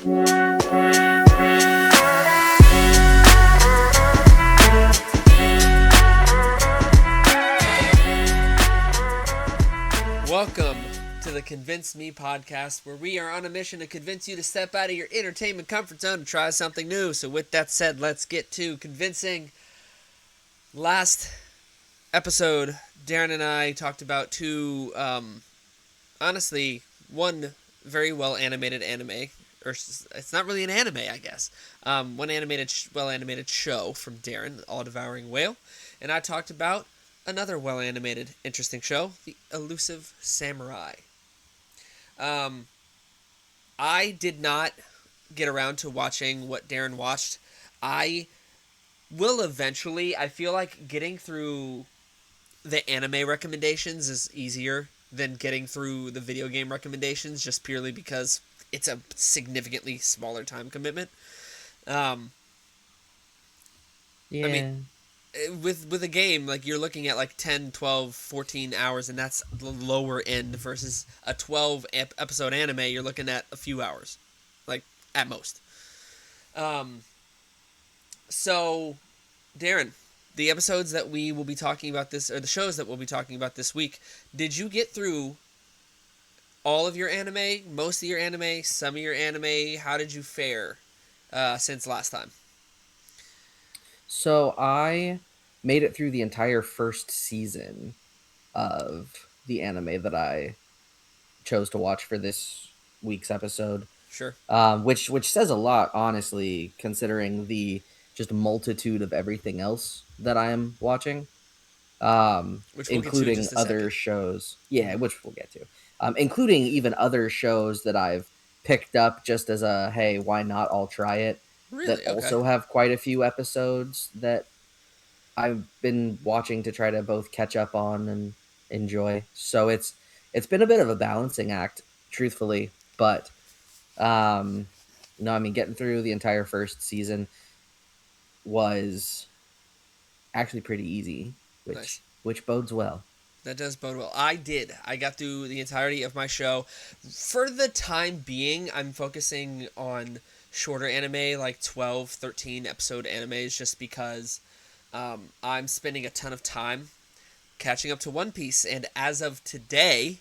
Welcome to the Convince Me podcast, where we are on a mission to convince you to step out of your entertainment comfort zone and try something new. So with that said, let's get to convincing. Last episode, Darren and I talked about honestly, one very well animated anime, or it's not really an anime, I guess. One well animated show from Darren, All Devouring Whale, and I talked about another well animated, interesting show, The Elusive Samurai. I did not get around to watching what Darren watched. I will eventually. I feel like getting through the anime recommendations is easier than getting through the video game recommendations, just purely because it's a significantly smaller time commitment. Yeah. I mean, with a game, like, you're looking at like 10, 12, 14 hours, and that's the lower end, versus a 12 episode anime, you're looking at a few hours, like, at most. So, Darren, the episodes that we will be talking about or the shows that we'll be talking about this week, did you get through all of your anime, most of your anime, some of your anime? How did you fare since last time? So I made it through the entire first season of the anime that I chose to watch for this week's episode. Sure. Which says a lot, honestly, considering the just multitude of everything else that I am watching. Which we'll Including get to in just a other second. shows. Yeah, which we'll get to. Including even other shows that I've picked up just as a, hey, why not? I'll try it. Really? That Okay. also have quite a few episodes that I've been watching to try to both catch up on and enjoy. So it's been a bit of a balancing act, truthfully. But no, I mean, getting through the entire first season was actually pretty easy, which bodes well. That does bode well. I got through the entirety of my show. For the time being, I'm focusing on shorter anime, like 12, 13 episode animes, just because I'm spending a ton of time catching up to One Piece. And as of today,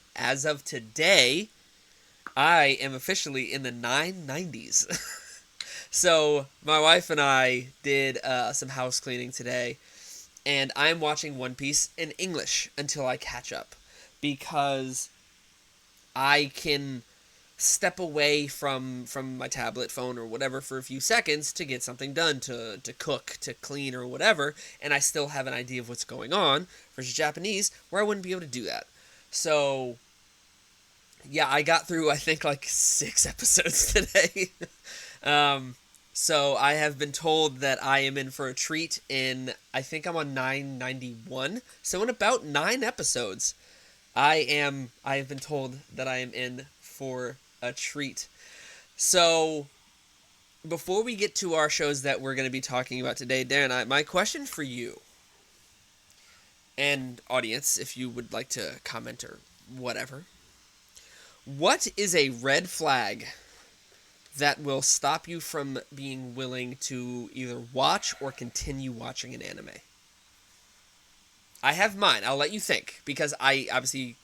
I am officially in the 990s. So my wife and I did some house cleaning today, and I'm watching One Piece in English until I catch up, because I can step away from my tablet, phone, or whatever for a few seconds to get something done, to cook, to clean, or whatever, and I still have an idea of what's going on, versus Japanese, where I wouldn't be able to do that. So, yeah, I got through, I think, like 6 episodes today. So I have been told that I am in for a treat I think I'm on 991. So in about 9 episodes, I have been told that I am in for a treat. So before we get to our shows that we're going to be talking about today, Darren, my question for you, and audience, if you would like to comment or whatever, what is a red flag that will stop you from being willing to either watch or continue watching an anime? I have mine. I'll let you think, because I obviously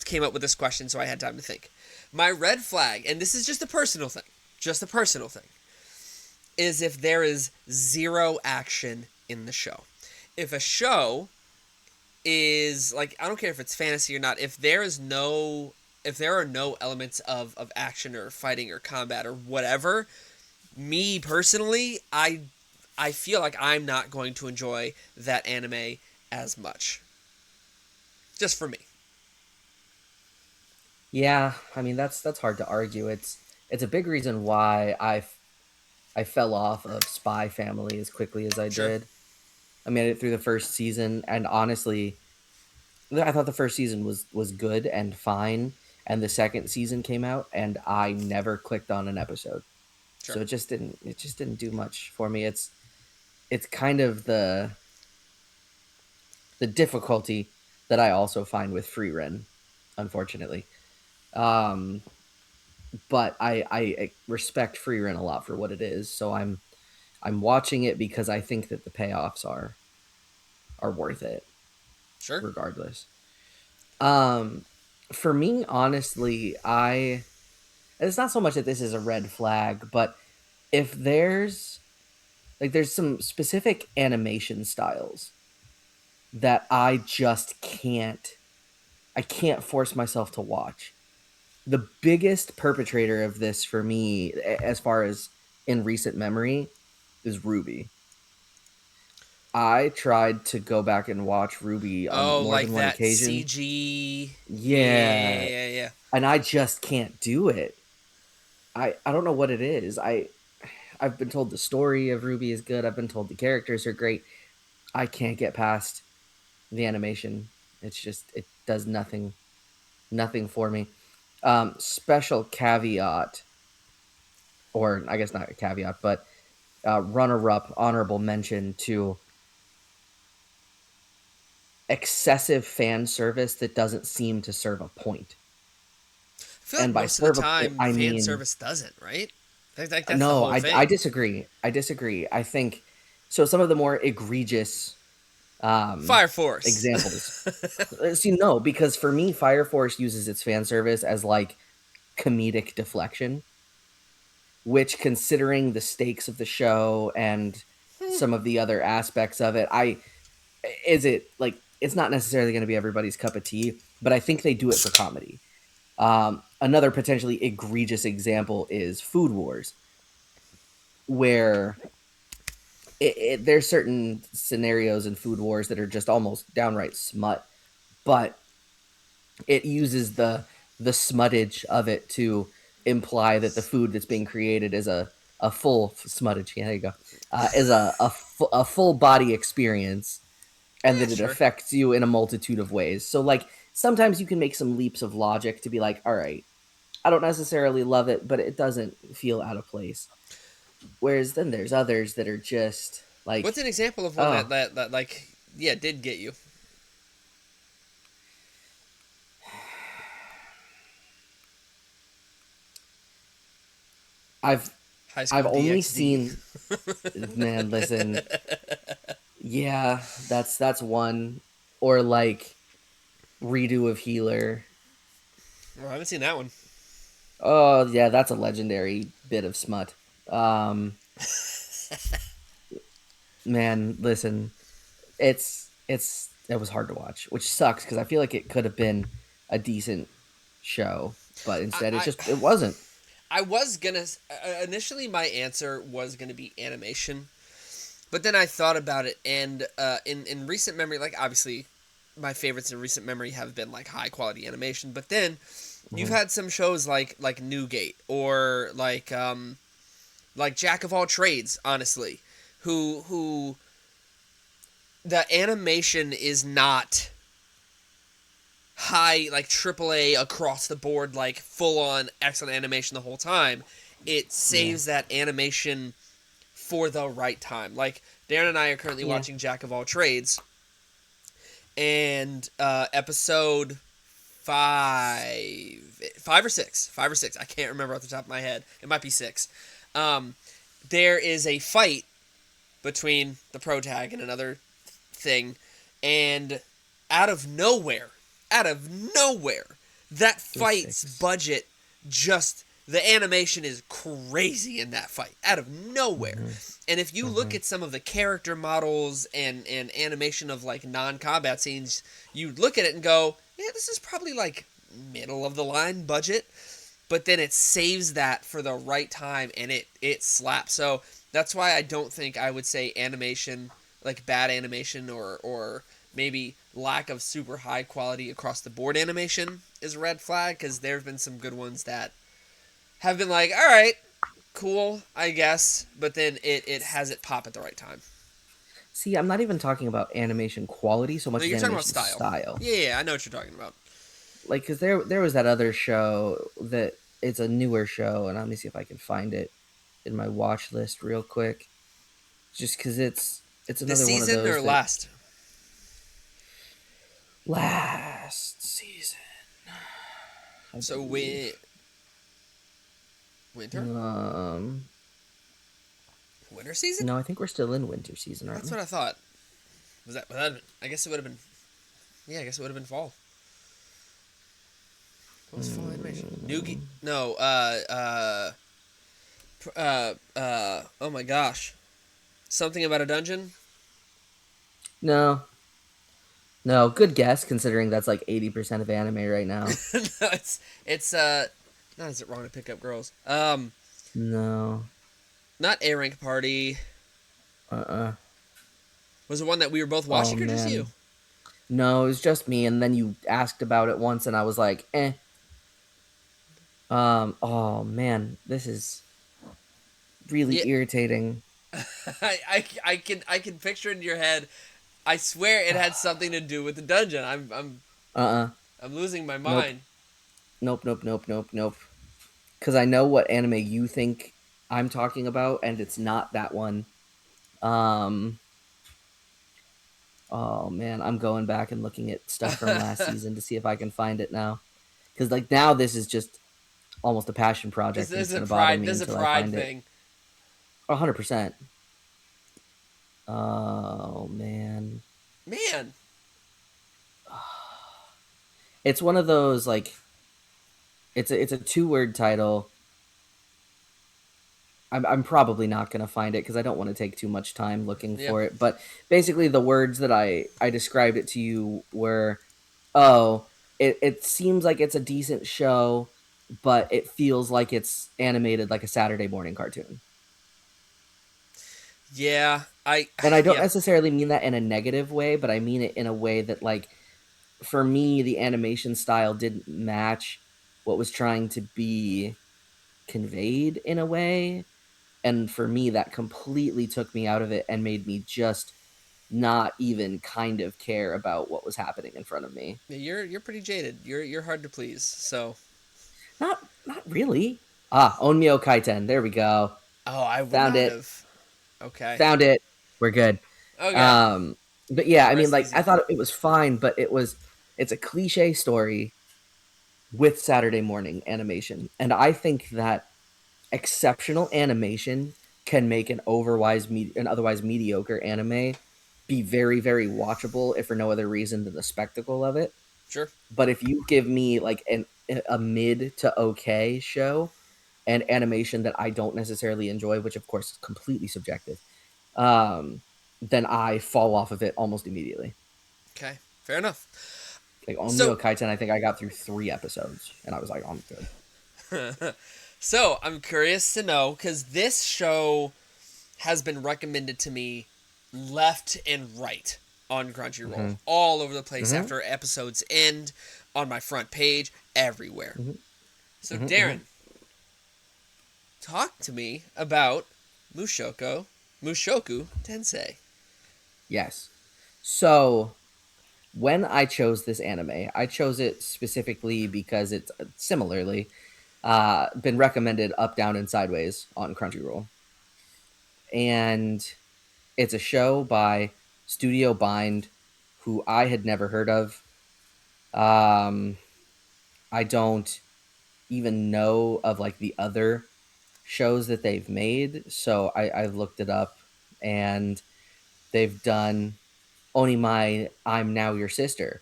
came up with this question, so I had time to think. My red flag, and this is just a personal thing, is if there is zero action in the show. If a show is, like, I don't care if it's fantasy or not, if there are no elements of action or fighting or combat or whatever, me personally, I feel like I'm not going to enjoy that anime as much. Just for me. Yeah, I mean, that's hard to argue. It's a big reason why I fell off of Spy Family as quickly as I did. I made it through the first season, and honestly, I thought the first season was good and fine, and the second season came out, and I never clicked on an episode. Sure. So it just didn't do much for me. It's kind of the difficulty that I also find with Free Ren, unfortunately. but I respect Free Rent a lot for what it is. So I'm watching it because I think that the payoffs are worth it Sure. regardless. Um, for me, honestly, I it's not so much that this is a red flag, but if there's some specific animation styles that I can't force myself to watch. The biggest perpetrator of this for me, as far as in recent memory, is Ruby. I tried to go back and watch Ruby on Oh, more like than one that occasion. CG. Yeah, Yeah. and I just can't do it. I don't know what it is. I've been told the story of Ruby is good. I've been told the characters are great. I can't get past the animation. It's just it does nothing for me. Special caveat, or I guess not a caveat, but runner up, honorable mention to excessive fan service that doesn't seem to serve a point. I feel like And by most of the serve a point, time I fan mean service doesn't, right? Like that's the no. whole I thing. disagree. I disagree. I think so. Some of the more egregious Fire Force. examples. See, no, because for me, Fire Force uses its fan service as like comedic deflection, which, considering the stakes of the show and some of the other aspects of it, I is it like it's not necessarily going to be everybody's cup of tea, but I think they do it for comedy. Another potentially egregious example is Food Wars, where there's certain scenarios in Food Wars that are just almost downright smut, but it uses the smuttage of it to imply that the food that's being created is a full smuttage. Yeah, there you go. Is a full body experience, and Yeah, that it sure. affects you in a multitude of ways. So like sometimes you can make some leaps of logic to be like, all right, I don't necessarily love it, but it doesn't feel out of place. Whereas then there's others that are just What's like, an example of one oh, that like yeah did get you? I've High I've School only DxD. seen, man, listen, yeah, that's one. Or like redo of Healer. Oh, I haven't seen that one. Oh yeah, that's a legendary bit of smut. Um, man, listen, it was hard to watch, which sucks because I feel like it could have been a decent show, but I, instead I it wasn't. I was gonna initially my answer was gonna be animation, but then I thought about it, and in recent memory, like obviously, my favorites in recent memory have been like high quality animation. But then you've Mm-hmm. had some shows like Newgate or like Jack of All Trades, honestly, who the animation is not high like AAA across the board like full on excellent animation the whole time. It Yeah, saves that animation for the right time. Like Darren and I are currently yeah, watching Jack of All Trades, and episode five or six. I can't remember off the top of my head. It might be six. Um, there is a fight between the protag and another thing, and out of nowhere, out of nowhere, that it was fight's six. budget just the animation is crazy in that fight out of nowhere. Mm-hmm. And if you look Mm-hmm. at some of the character models and animation of like non-combat scenes, you'd look at it and go, yeah, this is probably like middle of the line budget, but then it saves that for the right time and it slaps. So that's why I don't think I would say animation, like bad animation or maybe lack of super high quality across the board animation is a red flag, because there have been some good ones that have been like, all right, cool, I guess, but then it has it pop at the right time. See, I'm not even talking about animation quality so No, much as you're talking about animation style. style. Yeah, I know what you're talking about. Like, because there was that other show that it's a newer show, and let me see if I can find it in my watch list real quick. Just because it's This another one of season or those that last? last season, I So believe. Winter? Um, Winter season? no, I think we're still in winter season, aren't That's we? what I thought. Was that I guess it would have been. Yeah, I guess it would have been fall. What was fall animation? Noogie? Mm, No. Oh my gosh. Something about a dungeon? no, no. Good guess, considering that's like 80% of anime right now. No, it's not is it wrong to pick up girls? No. Not A rank party. Uh-uh. Was it one that we were both Oh watching or just you? man. No, it was just me, and then you asked about it once, and I was like, eh. Oh man, this is really Yeah. irritating. I can picture it in your head. I swear it had something to do with the dungeon. Uh-uh. I'm losing my Nope. mind. Nope, nope, nope, nope, nope. Because I know what anime you think I'm talking about, and it's not that one. Um, oh man, I'm going back and looking at stuff from last season to see if I can find it now. Because like now this is just almost a passion This project, and it's is a gonna bother pride. me This is a until I pride find it. thing. 100%. Oh man, Man. it's one of those like it's a 2-word title. I'm probably not going to find it because I don't want to take too much time looking Yeah. for it. But basically, the words that I described it to you were, oh, it seems like it's a decent show, but it feels like it's animated like a Saturday morning cartoon. Yeah. I. And I don't Yeah. necessarily mean that in a negative way, but I mean it in a way that, like, for me, the animation style didn't match what was trying to be conveyed in a way. And for me, that completely took me out of it and made me just not even kind of care about what was happening in front of me. You're pretty jaded. You're hard to please. So. Not really. Ah, Onmyo Kaiten. There we go. Oh, I would Found not it. have. Okay. Found it. We're good. Okay. Um, but yeah, I mean, Rest like, I easy. thought it was fine, but it's a cliche story with Saturday morning animation. And I think that exceptional animation can make an otherwise mediocre anime be very, very watchable, if for no other reason than the spectacle of it. Sure. But if you give me like a mid to okay show and animation that I don't necessarily enjoy, which of course is completely subjective, um, then I fall off of it almost immediately. Okay. Fair enough. Like on So. Neo Kaiten, I think I got through 3 episodes, and I was like, I'm good. So I'm curious to know because this show has been recommended to me left and right on Crunchyroll, Mm-hmm. all over the place Mm-hmm. after episodes end, on my front page, everywhere. Mm-hmm. So, Mm-hmm. Mm-hmm. Darren, talk to me about Mushoku Tensei. Yes. So when I chose this anime, I chose it specifically because it's similarly been recommended up, down, and sideways on Crunchyroll. And it's a show by Studio Bind, who I had never heard of. Um, I don't even know of like the other shows that they've made. So I looked it up, and they've done Onimai, I'm Now Your Sister,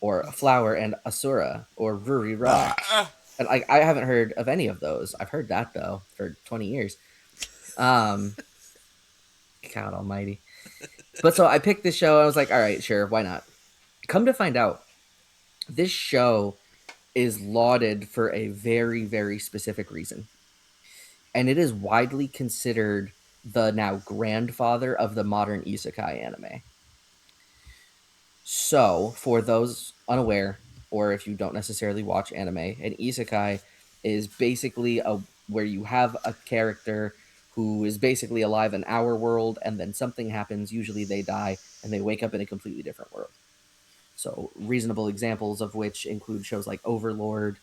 or Flower and Asura, or Ruri Rocks. And I haven't heard of any of those. I've heard that though for 20 years. Um, God Almighty. But so I picked this show. I was like, all right, sure, why not? Come to find out, this show is lauded for a very, very specific reason, and it is widely considered the now grandfather of the modern isekai anime. So, for those unaware, or if you don't necessarily watch anime, an isekai is basically a where you have a character who is basically alive in our world, and then something happens. Usually, they die and they wake up in a completely different world. So, reasonable examples of which include shows like Overlord.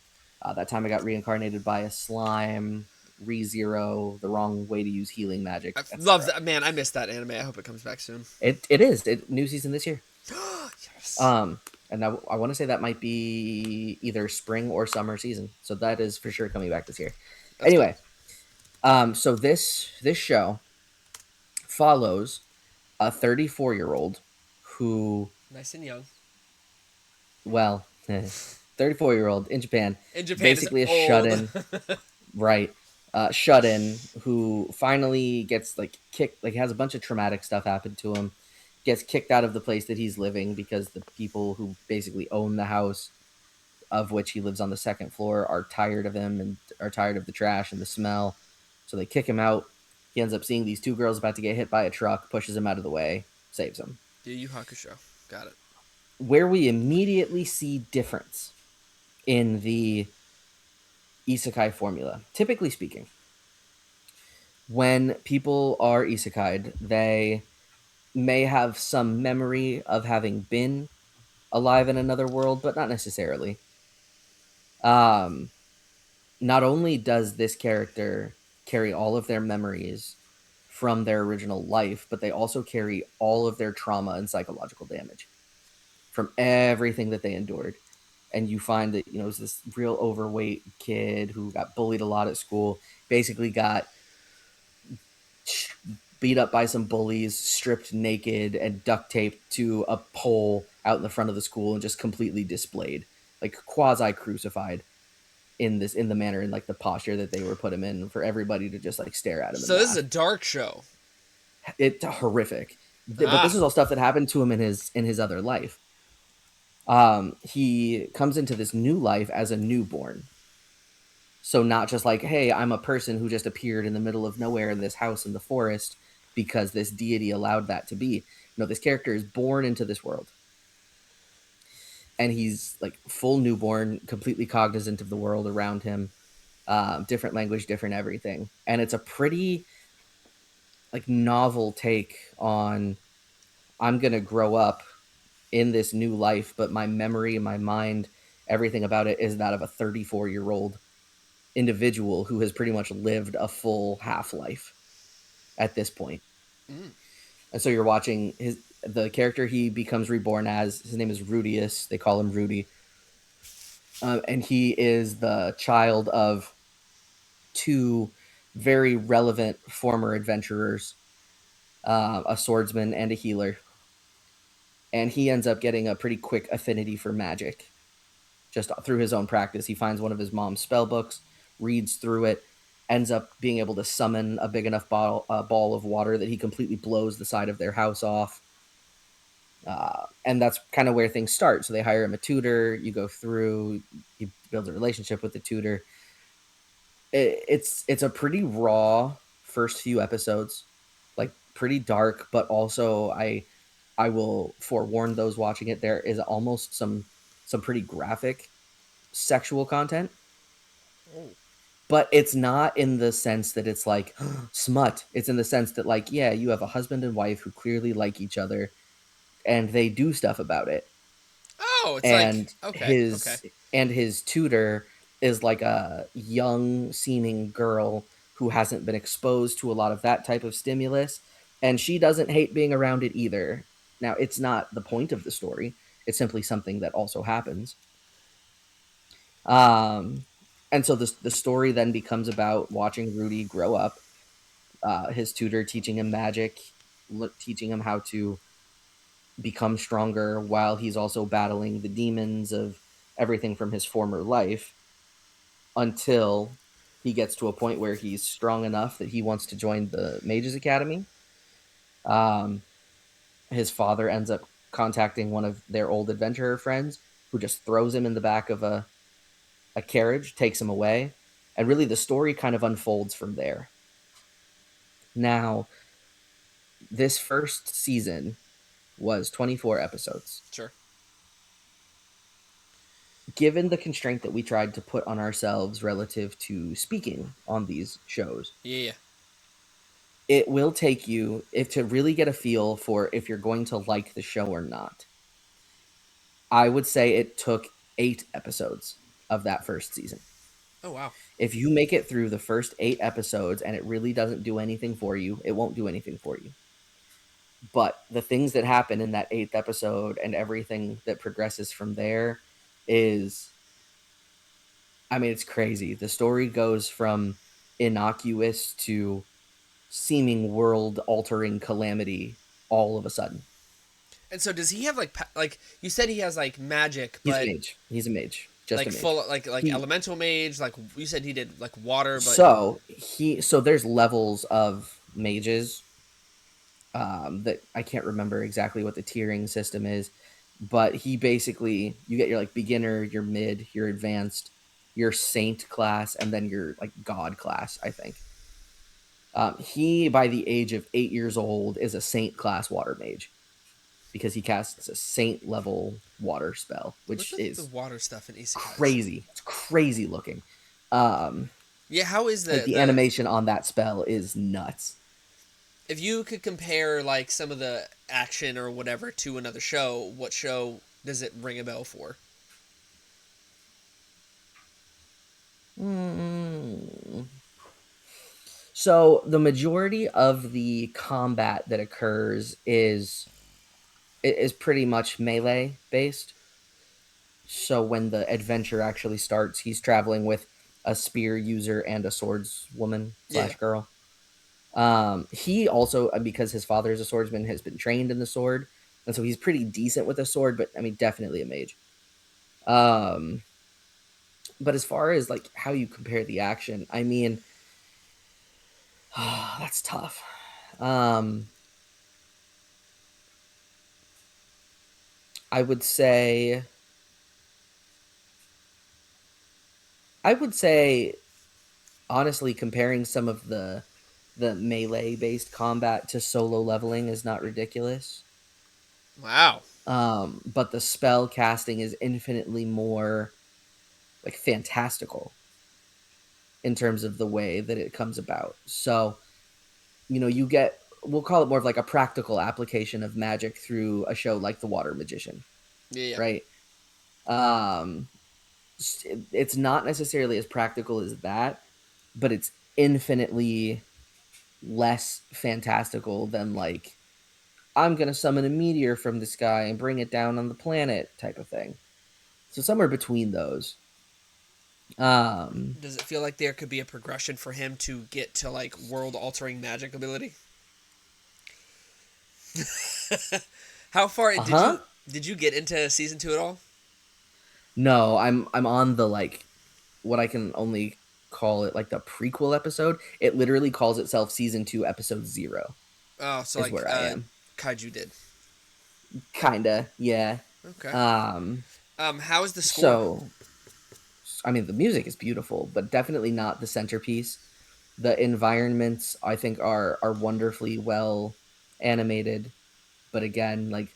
That time I got reincarnated by a slime. ReZero, the wrong way to use healing I magic, love etc. that. Man, I missed that anime. I hope it comes back soon. It is new season this year. Yes. And I want to say that might be either spring or summer season. So that is for sure coming back this year. That's cool. Anyway, So this show follows a 34-year-old who, Nice and young. well, 34-year-old in Japan, In Japan, is basically a shut old. in, right? Shut in who finally gets like kicked, like has a bunch of traumatic stuff happen to him, gets kicked out of the place that he's living because the people who basically own the house of which he lives on the second floor are tired of him and are tired of the trash and the smell. So they kick him out. He ends up seeing these two girls about to get hit by a truck, pushes him out of the way, saves them. Yu Yu Hakusho. Got it. Where we immediately see difference in the isekai formula, typically speaking, when people are isekai'd, they may have some memory of having been alive in another world, but not necessarily. Um, Not only does this character carry all of their memories from their original life, but they also carry all of their trauma and psychological damage from everything that they endured. And you find that, it was this real overweight kid who got bullied a lot at school, basically got beat up by some bullies, stripped naked, and duct taped to a pole out in the front of the school and just completely displayed, like quasi crucified in the manner and like the posture that they were put him in for everybody to just like stare at him and So this is a laugh. dark show. It's horrific. But this Ah. is all stuff that happened to him in his other life. He comes into this new life as a newborn. So not just like, hey, I'm a person who just appeared in the middle of nowhere in this house in the forest because this deity allowed that to be. No, this character is born into this world. And he's like full newborn, completely cognizant of the world around him, different language, different everything. And it's a pretty like novel take on I'm going to grow up in this new life, but my memory, my mind, everything about it is that of a 34-year-old individual who has pretty much lived a full half life at this point. Mm. And so you're watching the character he becomes reborn as. His name is Rudius. They call him Rudy. And he is the child of two very relevant former adventurers, a swordsman and a healer. And he ends up getting a pretty quick affinity for magic just through his own practice. He finds one of his mom's spell books, reads through it, ends up being able to summon a big enough ball of water that he completely blows the side of their house off. And that's kind of where things start. So they hire him a tutor. You go through. He builds a relationship with the tutor. It's a pretty raw first few episodes, like pretty dark, but also I will forewarn those watching it. There is almost some pretty graphic sexual content, Oh. but it's not in the sense that it's like smut. It's in the sense that like, yeah, you have a husband and wife who clearly like each other and they do stuff about it. Oh, it's like And okay, okay. his tutor is like a young seeming girl who hasn't been exposed to a lot of that type of stimulus, and she doesn't hate being around it either. Now, it's not the point of the story. It's simply something that also happens. Um, and so the story then becomes about watching Rudy grow up, his tutor teaching him magic, teaching him how to become stronger while he's also battling the demons of everything from his former life until he gets to a point where he's strong enough that he wants to join the Mages Academy. Um, his father ends up contacting one of their old adventurer friends who just throws him in the back of a carriage, takes him away. And really, the story kind of unfolds from there. Now, this first season was 24 episodes. Sure. Given the constraint that we tried to put on ourselves relative to speaking on these shows, Yeah. it will take you if to really get a feel for if you're going to like the show or not. I would say it took 8 episodes of that first season. Oh wow. If you make it through the first 8 episodes and it really doesn't do anything for you, it won't do anything for you. But the things that happen in that 8th episode and everything that progresses from there is, I mean, it's crazy. The story goes from innocuous to seeming world altering calamity all of a sudden. And so does he have like you said he has like magic, He's a but mage. He's a mage. Just a like mage. full like He elemental mage, like you said he did like water, but so there's levels of mages that I can't remember exactly what the tiering system is, but he basically you get your like beginner, your mid, your advanced, your saint class, and then your like god class. I think he by the age of 8 years old is a saint class water mage because he casts a saint level water spell, what's which with the is water stuff in isekais? crazy. It's crazy looking. Um, Yeah, how is like the the animation on that spell is nuts. if you could compare like some of the action or whatever to another show, what show does it ring a bell for? Mm. So the majority of the combat that occurs is pretty much melee based. So when the adventure actually starts, he's traveling with a spear user and a swordswoman Yeah. slash girl. He also, because his father is a swordsman, has been trained in the sword, and so he's pretty decent with a sword. But I mean, definitely a mage. Um, but as far as like how you compare the action, I mean, that's tough. Um, I would say, I would say, honestly, comparing some of the melee based combat to solo leveling is not ridiculous. Wow. But the spell casting is infinitely more like fantastical in terms of the way that it comes about. So, you get, we'll call it more of like a practical application of magic through a show like The Water Magician, Yeah. right? Um, it's not necessarily as practical as that, but it's infinitely less fantastical than like, I'm going to summon a meteor from the sky and bring it down on the planet type of thing. So somewhere between those. Um, Does it feel like there could be a progression for him to get to like world altering magic ability? How far uh-huh. did you get into season 2 at all? No, I'm on the like what I can only call it like the prequel episode. It literally calls itself season 2 episode 0 Oh, so is like where I am. Kaiju did. Kinda, yeah. Okay. Um How is the score? so I mean the music is beautiful, but definitely not the centerpiece. The environments I think are wonderfully well animated, but again, like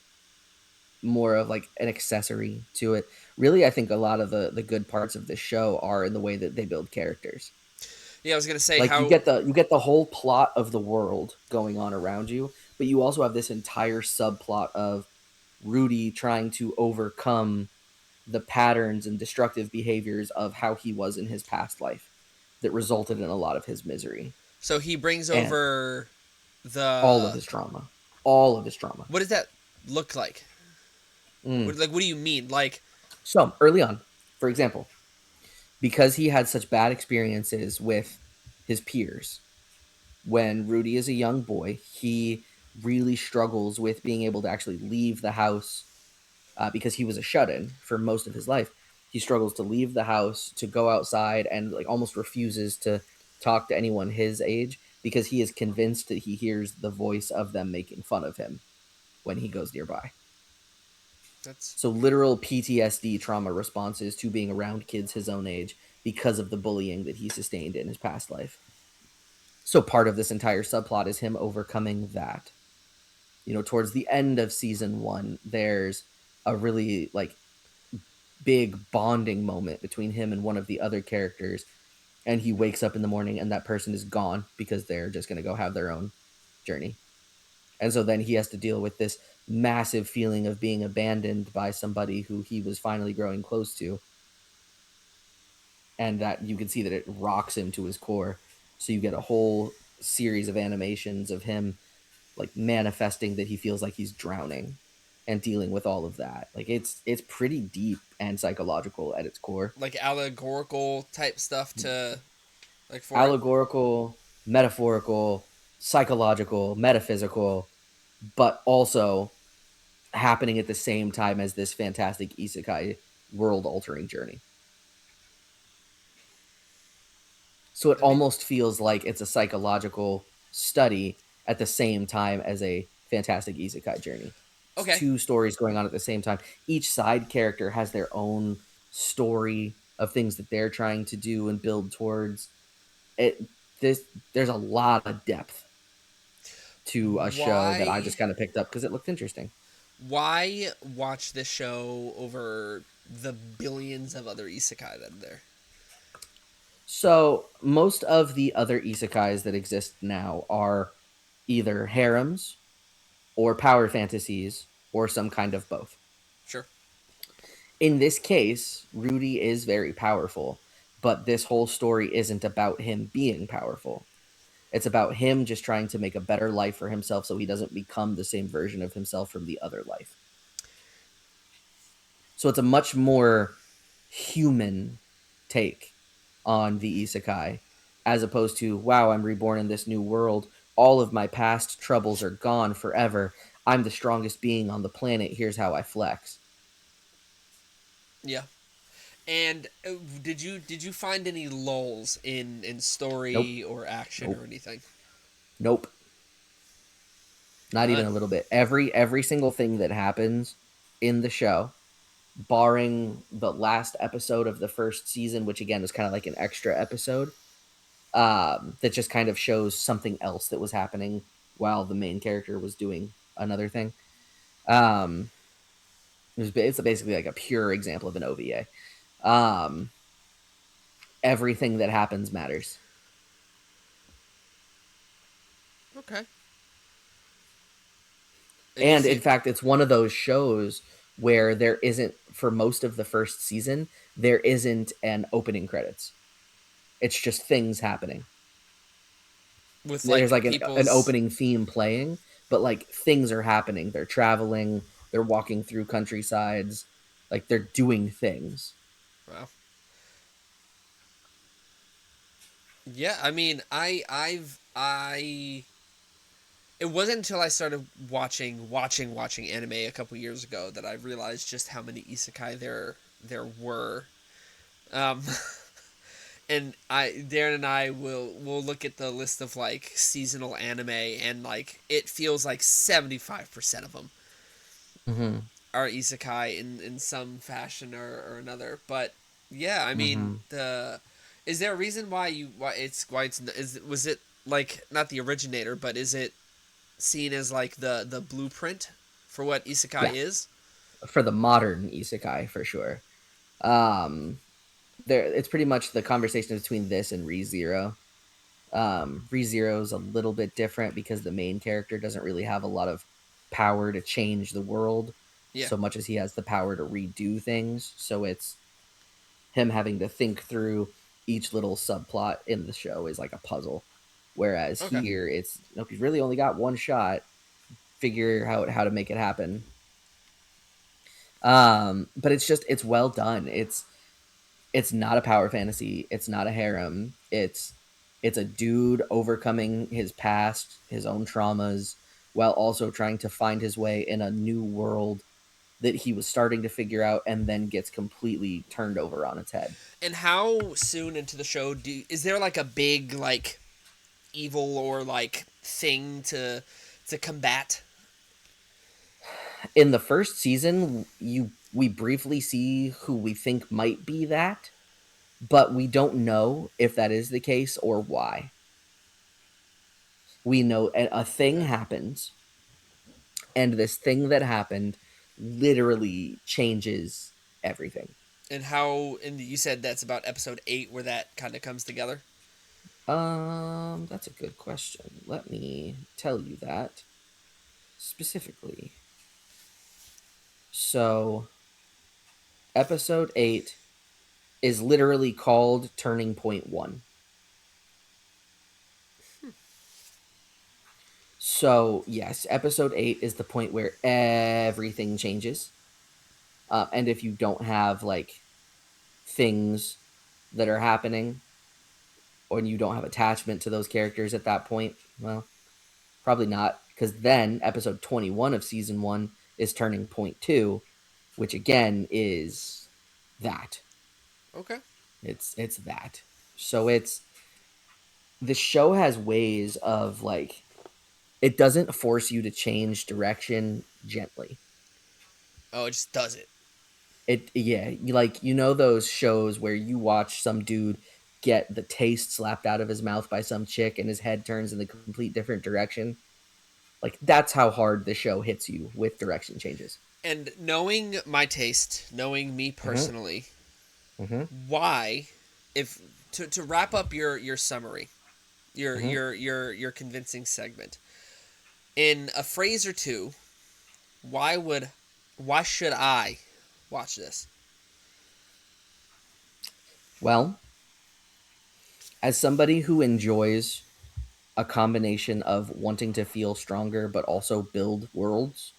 more of like an accessory to it. Really, I think a lot of the good parts of the show are in the way that they build characters. Yeah, I was gonna say Like how. you get the whole plot of the world going on around you, but you also have this entire subplot of Rudy trying to overcome the patterns and destructive behaviors of how he was in his past life that resulted in a lot of his misery So he brings and over all of the. his trauma. All of his trauma. What does that look like? Mm. What do you mean? Like, So early on, for example, because he had such bad experiences with his peers, when Rudy is a young boy, he really struggles with being able to actually leave the house because he was a shut in for most of his life. He struggles to leave the house, to go outside, and like almost refuses to talk to anyone his age because he is convinced that he hears the voice of them making fun of him when he goes nearby. that's So, literal PTSD trauma responses to being around kids his own age because of the bullying that he sustained in his past life. So, part of this entire subplot is him overcoming that. Towards the end of season 1, there's a really like big bonding moment between him and one of the other characters, and he wakes up in the morning and that person is gone because they're just going to go have their own journey. And so then he has to deal with this massive feeling of being abandoned by somebody who he was finally growing close to, and that you can see that it rocks him to his core. So you get a whole series of animations of him like manifesting that he feels like he's drowning and dealing with all of that. Like it's pretty deep and psychological at its core. like allegorical type stuff to. like for it? allegorical, metaphorical, psychological, metaphysical, but also happening at the same time as this fantastic isekai world altering journey. So it That'd be almost feels like it's a psychological study at the same time as a fantastic isekai journey. It's okay. two stories going on at the same time. Each side character has their own story of things that they're trying to do and build towards. It this There's a lot of depth to a show that I Why just kind of picked up because it looked interesting. why watch this show over the billions of other isekai that are there? So most of the other isekais that exist now are either harems or power fantasies or some kind of both. Sure. In this case, Rudy is very powerful, but this whole story isn't about him being powerful. It's about him just trying to make a better life for himself so he doesn't become the same version of himself from the other life. So it's a much more human take on the isekai as opposed to, wow, I'm reborn in this new world. All of my past troubles are gone forever. I'm the strongest being on the planet. Here's how I flex. Yeah. And did you find any lulls in Nope. story or action or Nope. anything? Nope. Not even None. a little bit. Every single thing that happens in the show, barring the last episode of the first season, which again was kind of like an extra episode, that just kind of shows something else that was happening while the main character was doing another thing. Um, it's basically like a pure example of an OVA. Um, Everything that happens matters. Okay. And you And in feel fact, it's one of those shows where there isn't, for most of the first season, there isn't an opening credits. It's just things happening. with There's like like an people's opening theme playing, but like things are happening. They're traveling, they're walking through countrysides, like they're doing things. wow. Yeah, I mean, I it wasn't until I started watching anime a couple years ago that I realized just how many isekai there were. Um, and Darren and I will look at the list of like seasonal anime, and like it feels like 75% of them Mm-hmm. are isekai in some fashion or another. But yeah, I mean, Mm-hmm. the is there a reason why it's is was it like not the originator, but is it seen as like the blueprint for what isekai Yeah, is? for the modern isekai for sure. Um, it's pretty much the conversation between this and ReZero. ReZero is a little bit different because the main character doesn't really have a lot of power to change the world Yeah. so much as he has the power to redo things. So it's him having to think through each little subplot in the show is like a puzzle. Whereas Okay. here, it's nope, he's really only got one shot. Figure out how to make it happen. But it's well done. It's not a power fantasy. It's not a harem. It's a dude overcoming his past, his own traumas, while also trying to find his way in a new world that he was starting to figure out and then gets completely turned over on its head. And how soon into the show is there like a big like evil or like thing to combat? In the first season, we briefly see who we think might be that, but we don't know if that is the case or why. We know a thing Okay. happens, and this thing that happened literally changes everything. And how and you said that's about episode 8 where that kind of comes together. That's a good question. Let me tell you that specifically. So, episode 8 is literally called Turning Point 1. So, yes, episode 8 is the point where everything changes. And if you don't have like things that are happening, or you don't have attachment to those characters at that point, well, probably not, because then episode 21 of season 1 is Turning Point 2, which again is that. Okay. It's that. So it's the show has ways of like it doesn't force you to change direction gently. Oh, it just does it. It yeah, like you know those shows where you watch some dude get the taste slapped out of his mouth by some chick and his head turns in the complete different direction. Like that's how hard the show hits you with direction changes. And knowing my taste, knowing me Mm-hmm. personally, Mm-hmm. why, if to wrap up your summary, your Mm-hmm. your your your convincing segment in a phrase or two, why should I watch this? Well, as somebody who enjoys a combination of wanting to feel stronger but also build worlds,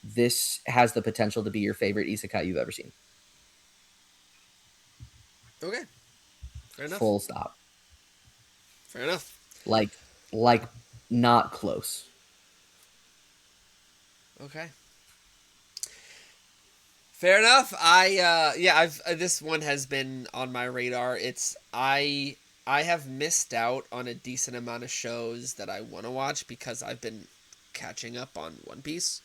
this has the potential to be your favorite isekai you've ever seen. Okay, fair enough. Full stop. Fair enough. Like like not close. Okay. Fair enough. I've this one has been on my radar. I have missed out on a decent amount of shows that I want to watch because I've been catching up on One Piece.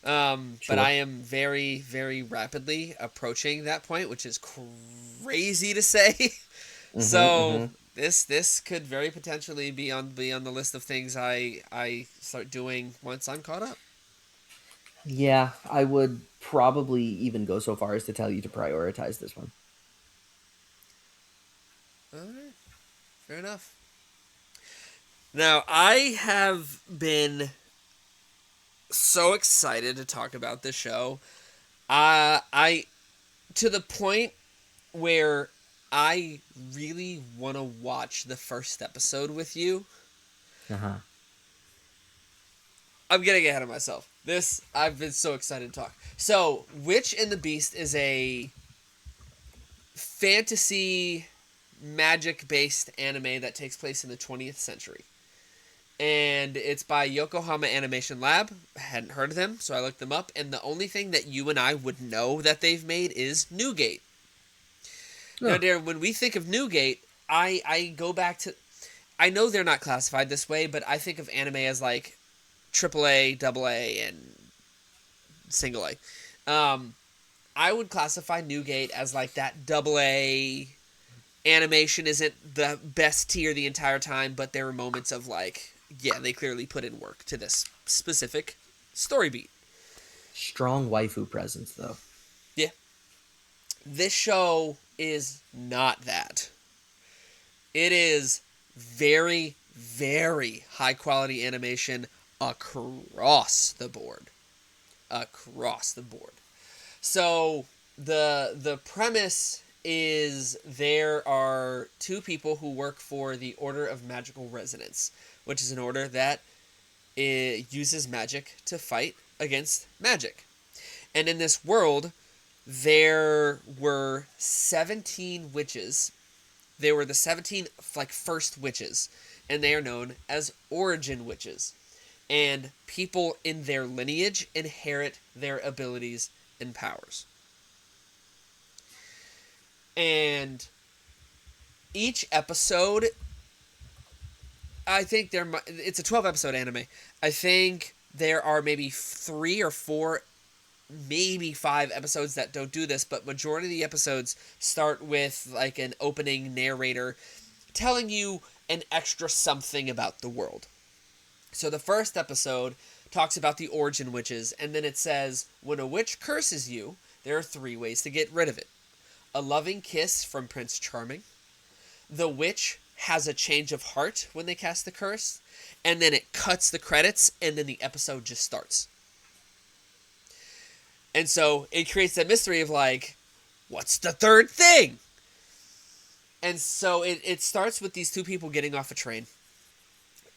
But I Sure. am very, very rapidly approaching that point, which is crazy to say. Mm-hmm, So mm-hmm. this could very potentially be on the list of things I start doing once I'm caught up. Yeah, I would probably even go so far as to tell you to prioritize this one. All right, fair enough. Now I have been so excited to talk about this show. I to the point where I really want to watch the first episode with you. Uh-huh. I'm getting ahead of myself. This I've been so excited to talk. So, Witch and the Beast is a fantasy magic based anime that takes place in the 20th century. And it's by Yokohama Animation Lab. I hadn't heard of them, so I looked them up, and the only thing that you and I would know that they've made is Newgate. Now, No. Darren, when we think of Newgate, I go back to. I know they're not classified this way, but I think of anime as like AAA, AA, and single A. I would classify Newgate as like that AA animation isn't the best tier the entire time, but there are moments of like, yeah, they clearly put in work to this specific story beat. Strong waifu presence though. Yeah. This show is not that. It is very, very high quality animation across the board. Across the board. So the premise is there are two people who work for the Order of Magical Resonance, which is an order that uses magic to fight against magic. And in this world, there were 17 witches. They were the 17 like first witches, and they are known as origin witches. And people in their lineage inherit their abilities and powers. And each episode, I think it's a 12 episode anime. I think there are maybe 3 or 4, maybe 5 episodes that don't do this, but majority of the episodes start with like an opening narrator telling you an extra something about the world. So the first episode talks about the origin witches, and then it says, when a witch curses you, there are 3 ways to get rid of it. A loving kiss from Prince Charming. The witch has a change of heart when they cast the curse, and then it cuts the credits, and then the episode just starts. And so it creates that mystery of like, what's the third thing? And so it starts with these 2 people getting off a train,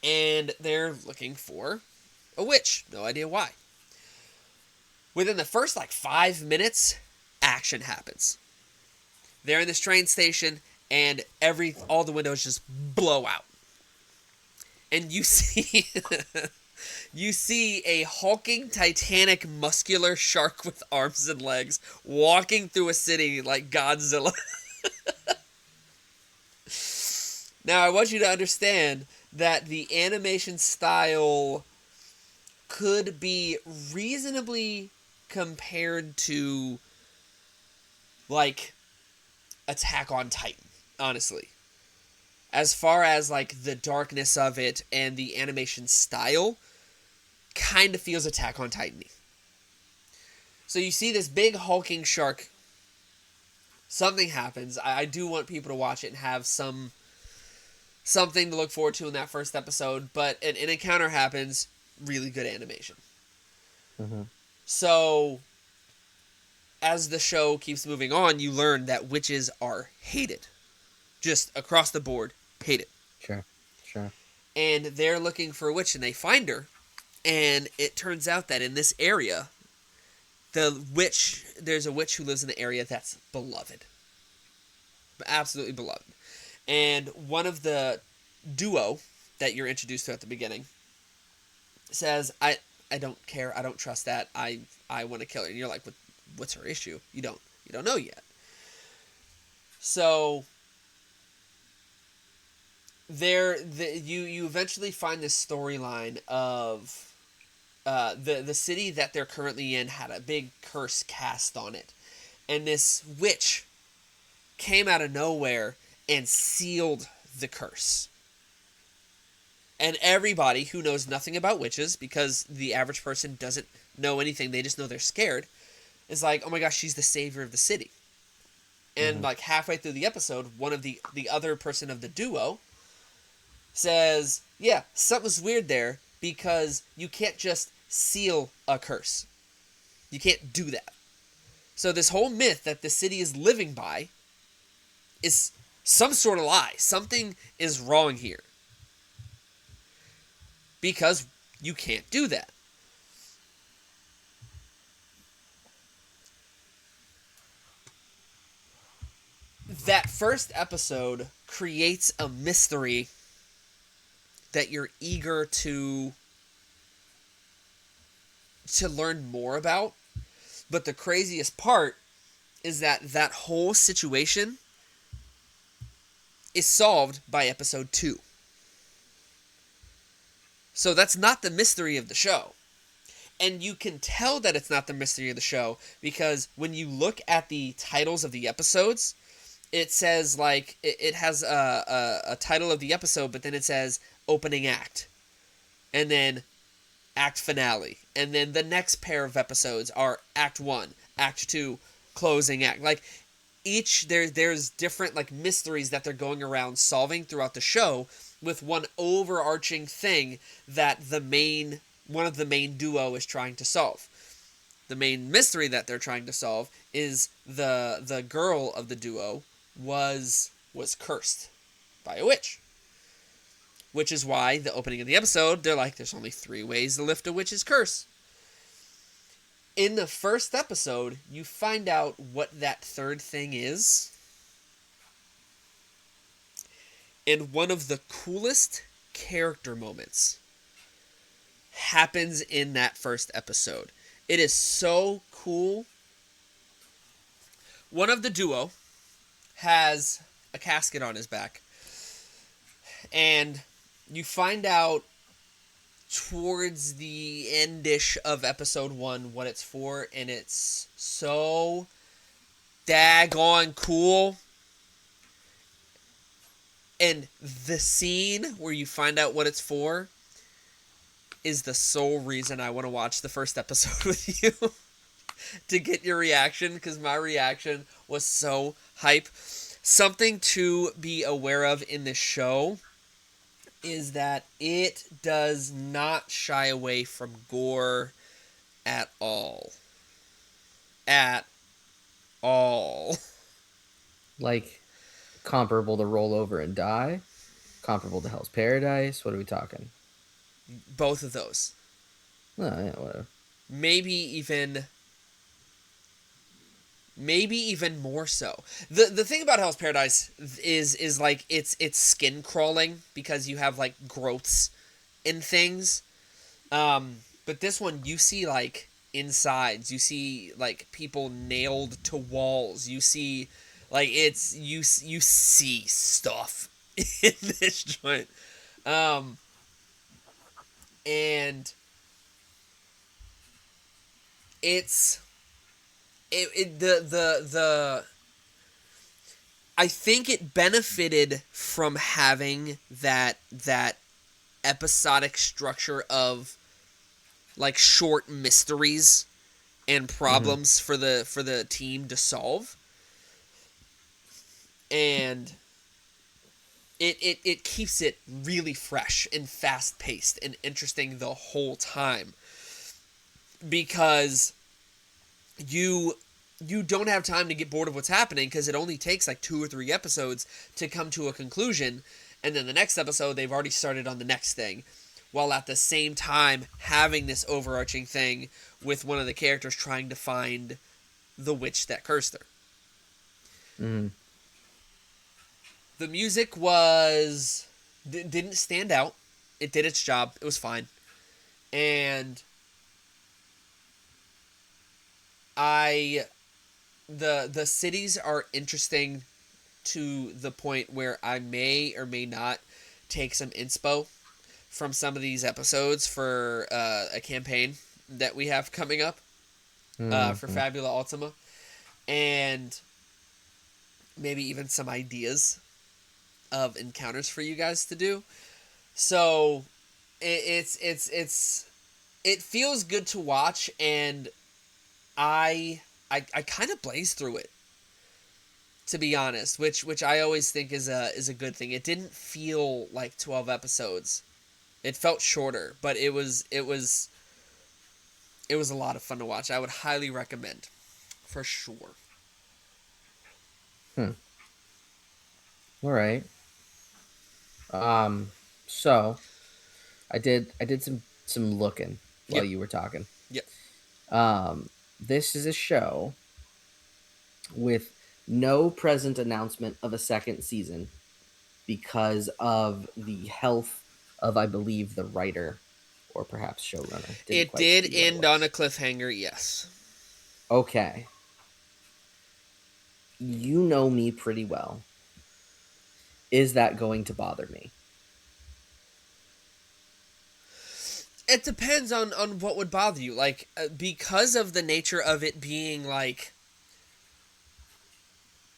and they're looking for a witch. No idea why. Within the first like 5 minutes, action happens. They're in this train station, and all the windows just blow out. And you see you see a hulking, titanic, muscular shark with arms and legs walking through a city like Godzilla. Now, I want you to understand that the animation style could be reasonably compared to, like, Attack on Titan, honestly. As far as, like, the darkness of it and the animation style, kind of feels Attack on Titan-y. So you see this big hulking shark. Something happens. I do want people to watch it and have something to look forward to in that first episode, but an encounter happens. Really good animation. Mm-hmm. So, as the show keeps moving on, you learn that witches are hated. Just across the board, hated. Sure. And they're looking for a witch, and they find her. And it turns out that in this area, there's a witch who lives in the area that's beloved. Absolutely beloved. And one of the duo that you're introduced to at the beginning says, I don't care, I don't trust that, I want to kill her. And you're like, what's her issue? You don't know yet. So you eventually find this storyline of the city that they're currently in had a big curse cast on it, and this witch came out of nowhere and sealed the curse. And everybody who knows nothing about witches, because the average person doesn't know anything, they just know they're scared, is like, oh my gosh, she's the savior of the city. And like halfway through the episode, one of the other person of the duo says, yeah, something's weird there, because you can't just seal a curse. You can't do that. So this whole myth that the city is living by is some sort of lie. Something is wrong here. Because you can't do that. That first episode creates a mystery that you're eager to learn more about. But the craziest part is that whole situation is solved by episode 2. So that's not the mystery of the show. And you can tell that it's not the mystery of the show because when you look at the titles of the episodes, it says, like, it has a title of the episode, but then it says opening act. And then act finale. And then the next pair of episodes are act 1, act 2, closing act. Like, there's different, like, mysteries that they're going around solving throughout the show, with one overarching thing that one of the main duo is trying to solve. The main mystery that they're trying to solve is the girl of the duo was cursed by a witch. Which is why the opening of the episode, they're like, there's only 3 ways to lift a witch's curse. In the first episode, you find out what that third thing is. And one of the coolest character moments happens in that first episode. It is so cool. One of the duo has a casket on his back. And you find out towards the end-ish of episode 1 what it's for. And it's so daggone cool. And the scene where you find out what it's for is the sole reason I want to watch the first episode with you. To get your reaction, because my reaction was so hype. Something to be aware of in this show is that it does not shy away from gore at all. At all. Like, comparable to Roll Over and Die? Comparable to Hell's Paradise? What are we talking? Both of those. Oh, yeah, whatever. Maybe even maybe even more so. The thing about Hell's Paradise is like it's skin crawling because you have like growths in things. But this one you see like insides, you see like people nailed to walls, you see like you see stuff in this joint. Um, and it's the I think it benefited from having that episodic structure of like short mysteries and Mm-hmm. problems for the team to solve, and it keeps it really fresh and fast paced and interesting the whole time because you you don't have time to get bored of what's happening because it only takes like 2 or 3 episodes to come to a conclusion, and then the next episode they've already started on the next thing, while at the same time having this overarching thing with one of the characters trying to find the witch that cursed her. Mm-hmm. The music was didn't stand out. It did its job. It was fine. And I the cities are interesting to the point where I may or may not take some inspo from some of these episodes for a campaign that we have coming up for Mm-hmm. Fabula Ultima, and maybe even some ideas of encounters for you guys to do. So it's it feels good to watch, and I kind of blaze through it, to be honest, which I always think is a good thing. It didn't feel like 12 episodes. It felt shorter, but it was a lot of fun to watch. I would highly recommend, for sure. Hmm. All right. Um. So I did some looking while Yep. you were talking. Yep. This is a show with no present announcement of a second season because of the health of, I believe, the writer or perhaps showrunner. Didn't It quite did see what it end on was. a cliffhanger, yes. Okay. You know me pretty well. Is that going to bother me? It depends on what would bother you. Like, because of the nature of it being, like,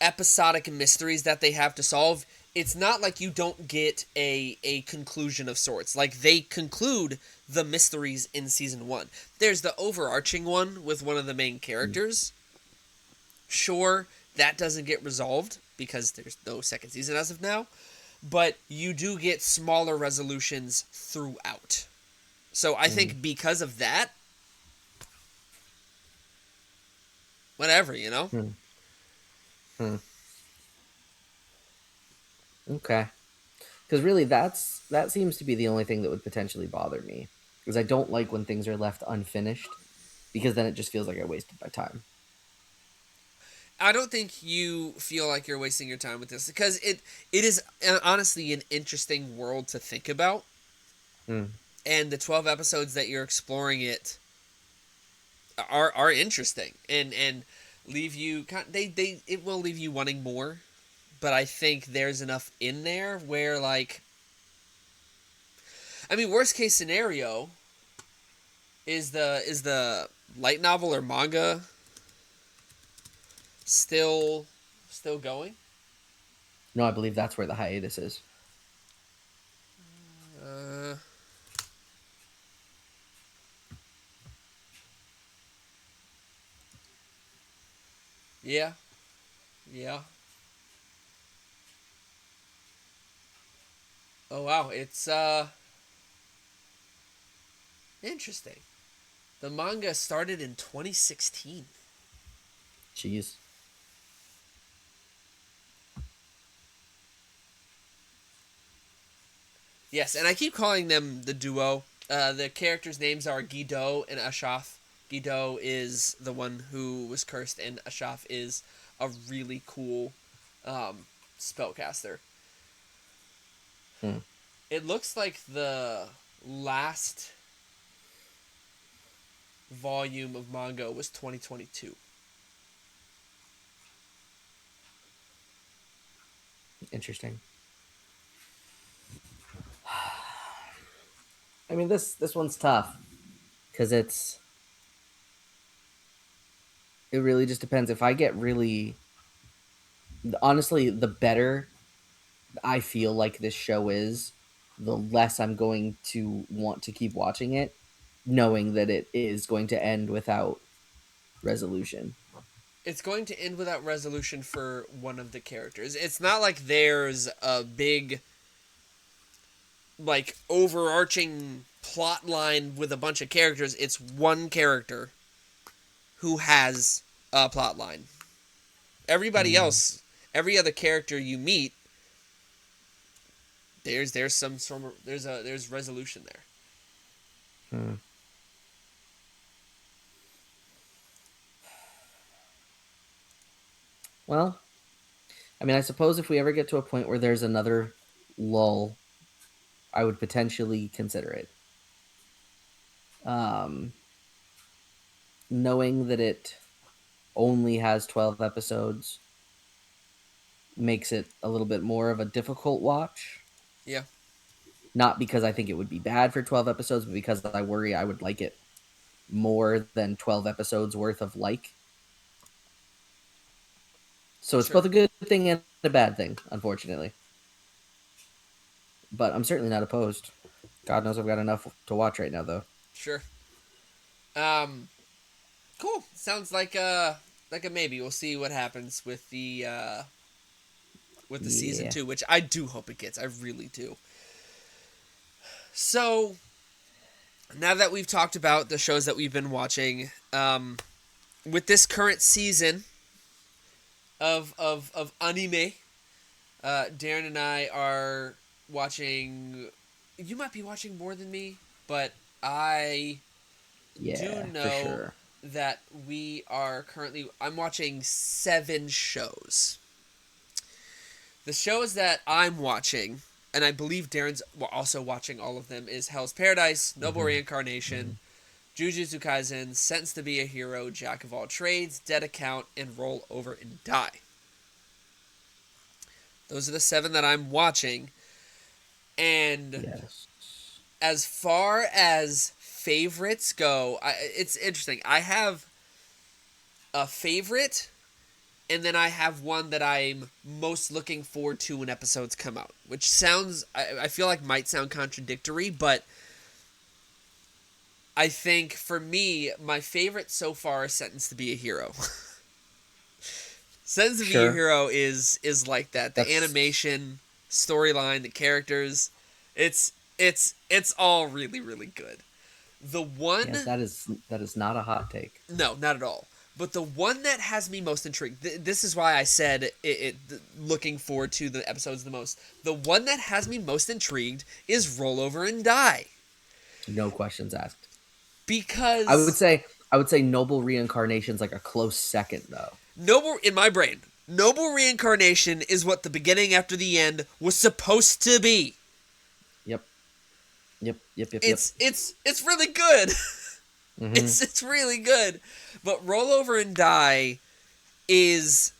episodic mysteries that they have to solve, it's not like you don't get a conclusion of sorts. Like, they conclude the mysteries in season one. There's the overarching one with one of the main Mm. characters. Sure, that doesn't get resolved because there's no second season as of now, but you do get smaller resolutions throughout. So I Mm. think because of that, whatever, you know? Hmm. Hmm. Okay. Because really, that seems to be the only thing that would potentially bother me. Because I don't like when things are left unfinished, because then it just feels like I wasted my time. I don't think you feel like you're wasting your time with this because it is honestly an interesting world to think about, Mm. and the 12 episodes that you're exploring it are interesting and leave you they it will leave you wanting more, but I think there's enough in there where, like, I mean, worst case scenario is the light novel or manga still still going? No, I believe that's where the hiatus is. Uh, yeah, yeah. Oh wow, it's interesting. The manga started in 2016. Jeez. Yes, and I keep calling them the duo. The characters' names are Guido and Ashath. Guido is the one who was cursed, and Ashaf is a really cool spellcaster. Hmm. It looks like the last volume of manga was 2022. Interesting. I mean, this one's tough because it really just depends. If I get really, honestly, the better I feel like this show is, the less I'm going to want to keep watching it, knowing that it is going to end without resolution. It's going to end without resolution for one of the characters. It's not like there's a big, like, overarching plot line with a bunch of characters. It's one character who has a plot line. Everybody Mm. else, every other character you meet, there's some sort of, there's resolution there. Hmm. Well, I mean, I suppose if we ever get to a point where there's another lull, I would potentially consider it. Um, Knowing that it only has 12 episodes makes it a little bit more of a difficult watch. Yeah, Not because I think it would be bad for 12 episodes, but because I worry I would like it more than 12 episodes worth of like. So it's both sure, a good thing and a bad thing, unfortunately. But I'm certainly not opposed. God knows I've got enough to watch right now, though. sure. Cool. Sounds like a maybe. We'll see what happens with the season Yeah. 2, which I do hope it gets. I really do. So now that we've talked about the shows that we've been watching, with this current season of anime, Darren and I are watching. You might be watching more than me, but I do Yeah, for know sure. that we are currently. I'm watching 7 shows. The shows that I'm watching, and I believe Darren's also watching all of them, is Hell's Paradise, Noble Hmm. Reincarnation, Hmm. Jujutsu Kaisen, Sentenced to be a Hero, Jack of All Trades, Dead Account, and Roll Over and Die. Those are the 7 that I'm watching. And Yes. as far as favorites go, it's interesting. I have a favorite, and then I have one that I'm most looking forward to when episodes come out, which sounds, I feel like might sound contradictory, but I think for me, my favorite so far is Sentenced to be a Hero. Sentenced to be a Sure. Hero is like that. The That's animation, storyline, the characters, it's all really really good. The yeah, one, that is not a hot take. no, not at all. But the one that has me most intrigued, this is why I said looking forward to the episodes the most. The one that has me most intrigued is Roll Over and Die. No questions asked. I would Because say I would say Noble Reincarnation's like a close second though. Noble, in my brain, Noble Reincarnation is what the beginning after the end was supposed to be. Yep. Yep. Yep. Yep. Yep. It's really good. Hmm. It's really good. But Roll Over and Die is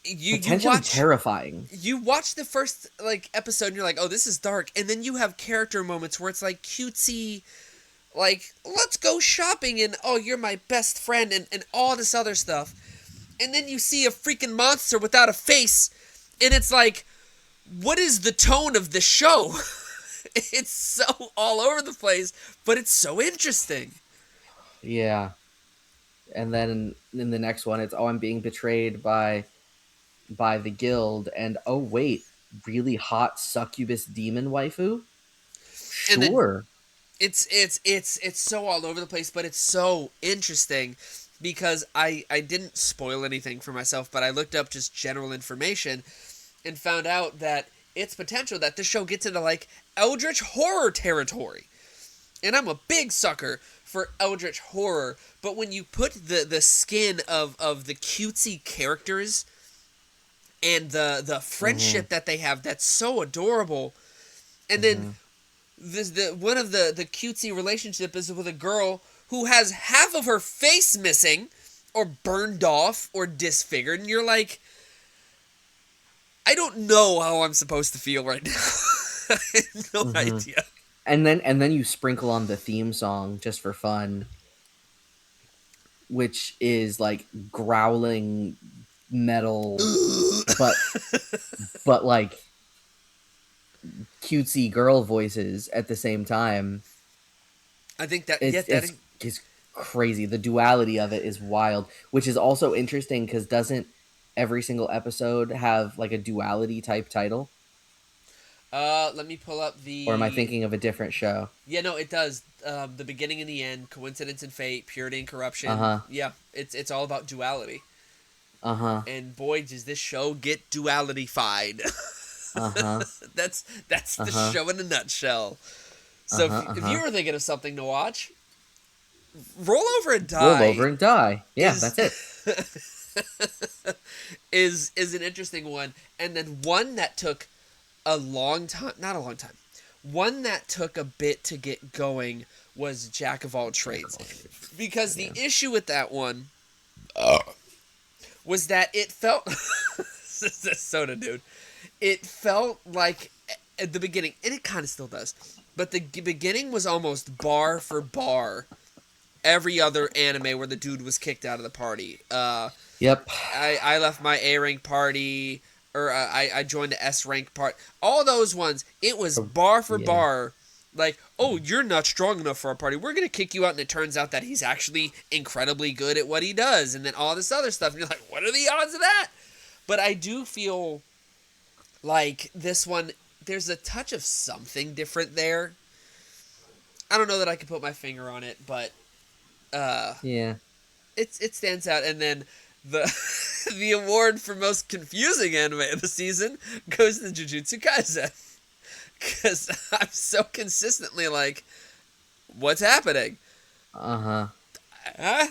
you Potentially watch terrifying. the first like episode and you're like, "Oh, this is dark." And then you have character moments where it's like cutesy, like, "Let's go shopping," and, "Oh, you're my best friend," and all this other stuff. And then you see a freaking monster without a face, and it's like, what is the tone of the show? It's so all over the place, but it's so interesting. Yeah. And then in the next one, it's, oh, I'm being betrayed by the guild, and oh wait, really hot succubus demon waifu. And then Sure. it's so all over the place, but it's so interesting because I didn't spoil anything for myself, but I looked up just general information and found out that it's potential that the show gets into like eldritch horror territory. And I'm a big sucker for eldritch horror, but when you put the skin of the cutesy characters and the Mm-hmm. friendship that they have, that's so adorable, and then Mm-hmm. one of the cutesy relationship is with a girl who has half of her face missing or burned off or disfigured, and you're like, I don't know how I'm supposed to feel right now. I have no Mm-hmm. idea. And then you sprinkle on the theme song just for fun, which is like growling metal, but like cutesy girl voices at the same time. I think that, yeah, It's it's it's crazy. The duality of it is wild, which is also interesting because doesn't every single episode have like a duality type title? let me pull up Or am I the. thinking of a different show? Yeah, no, it does. The beginning and the end, coincidence and fate, purity and Uh corruption. huh. Yeah, it's all about duality. Uh huh. And boy, does this show get duality-fied. Uh huh. That's Uh the huh. show in a nutshell. Uh So huh. Uh if you huh. were thinking of something to watch, Roll Over and Roll Die over and die. Yeah, is that's it. is an interesting one, and then one that took a long time, not a long time, one that took a bit to get going was Jack of All Jack of Trades, all trades. because the Yeah. issue with that one was that it felt soda dude. It felt like at the beginning, and it kind of still does, but the beginning was almost bar for bar every other anime where the dude was kicked out of the party. Yep. I left my A rank party, or I joined the S rank part. All those ones, it was Oh, bar for yeah. bar. Like, oh, you're not strong enough for our party. We're gonna kick you out, and it turns out that he's actually incredibly good at what he does, and then all this other stuff. And you're like, what are the odds of that? But I do feel like this one, there's a touch of something different there. I don't know that I can put my finger on it, but uh, Yeah. it stands out. And then the the award for most confusing anime of the season goes to Jujutsu Kaisen, because I'm so consistently like, what's happening? Uh huh. Huh?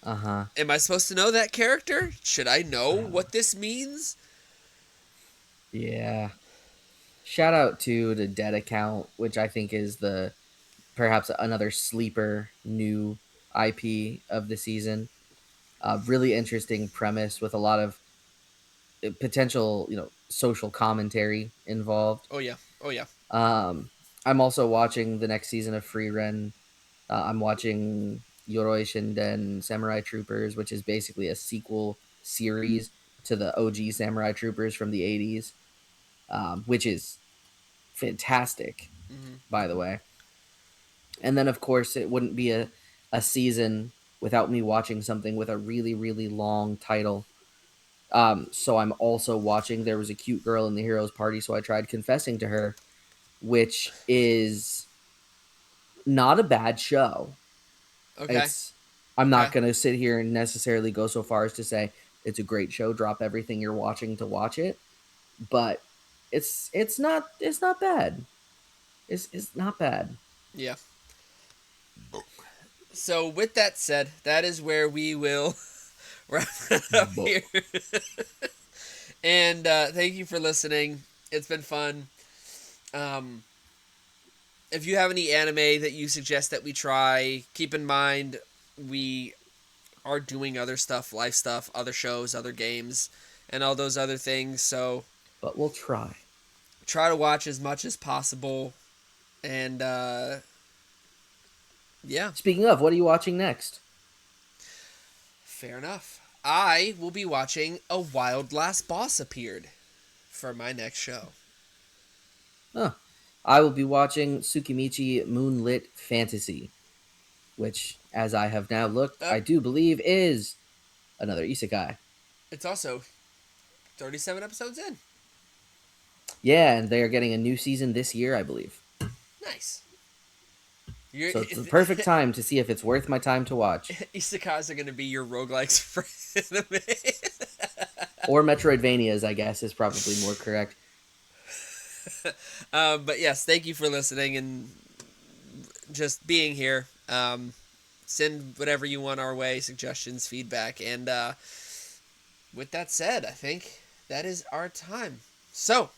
Uh huh. Am I supposed to know that character? Should I know what this means? Yeah. Shout out to the Dead account, which I think is the perhaps another sleeper new IP of the season. Really interesting premise with a lot of potential, social commentary involved. Oh yeah, oh yeah. Um, I'm also watching the next season of Free Ren. I'm watching Yoroi Shinden Samurai Troopers, which is basically a sequel series to the OG Samurai Troopers from the 80s, which is fantastic, Hmm. by the way. And then, of course, it wouldn't be a season without me watching something with a really, really long title. So I'm also watching There Was a Cute Girl in the Heroes Party, so I tried confessing to her, which is not a bad show. Okay, It's I'm okay. not going to sit here and necessarily go so far as to say it's a great show, drop everything you're watching to watch it, but it's not bad. It's not bad. Yeah. So with that said, that is where we will wrap it up But here. And thank you for listening. It's been fun. Um, if you have any anime that you suggest that we try, keep in mind we are doing other stuff, live stuff, other shows, other games, and all those other things. So we'll try. try to watch as much as possible. And yeah, Speaking of, what are you watching next? fair enough. I will be watching A Wild Last Boss Appeared for my next show. Huh. I will be watching Tsukimichi Moonlit Fantasy, which, as I have now looked, Uh, I do believe is another isekai. it's also 37 episodes in. Yeah, and they are getting a new season this year, I believe. Nice. Your So it's the perfect time to see if it's worth my time to watch. isekais are going to be your roguelikes for anime. Or Metroidvanias, I guess, is probably more correct. But yes, thank you for listening and just being here. Um, send whatever you want our way, suggestions, feedback, and with that said, I think that is our time. So,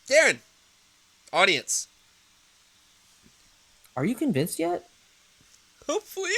Darren, audience, Are you convinced yet? hopefully.